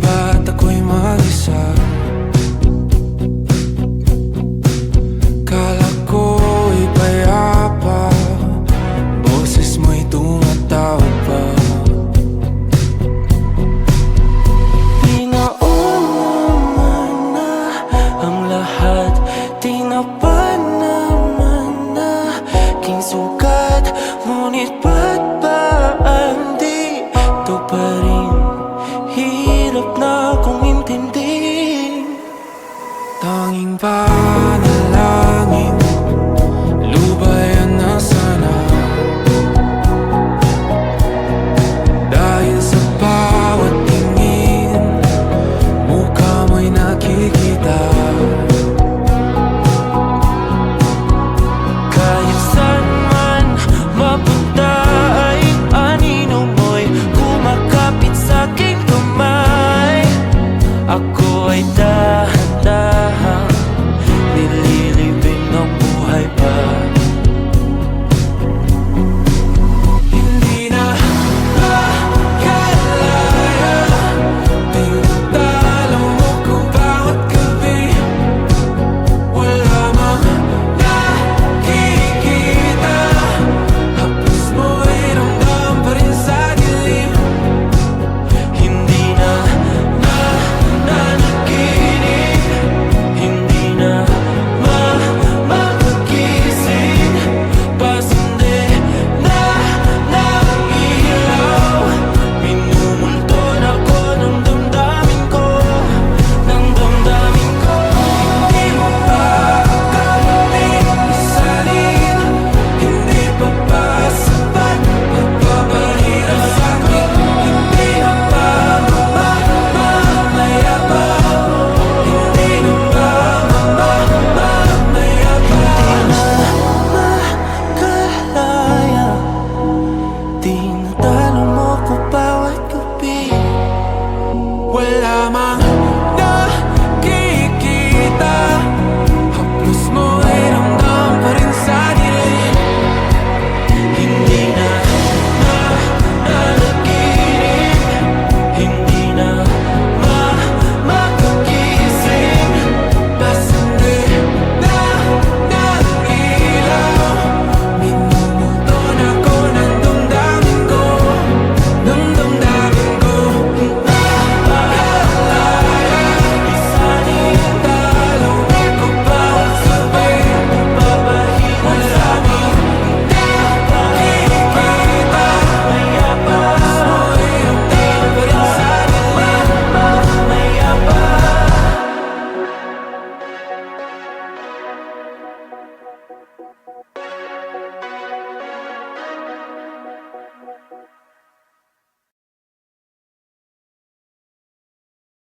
ba't ako'y mag-isa? Kala ko'y payapa, boses mo'y tumatawag pa. Di naman na ang lahat, di na pa naman na king sukat. Ngunit ba't ba andito pa rin? Hirap na akong intindihin. Tanging panalangin, lubayan na sana. Dahil sa bawat tingin, mukha mo'y nakikita. Kahit saan man mapunta ay anino mo'y kumakapit sa'king kamay. Ako ay dahan-dahan nililibing ng buhay pa. Hindi na makalaya, tinatalo mo ko bawat gabi. Wala mang nakikita, hapos mo'y ramdam pa rin sa dilim. Hindi na nanaginip, hindi na mapagising. Pasindi na ng ilaw, minumulton ako ng damdamin ko, ng damdamin ko. Hindi mo pa akalaing isalin, hindi pa ba sapat magpapahirap sa'kin? Hindi na ba mamayabang? Hindi na ba mamayabang? Makalaya, tinatalo mo ko bawat gabi. Wala mang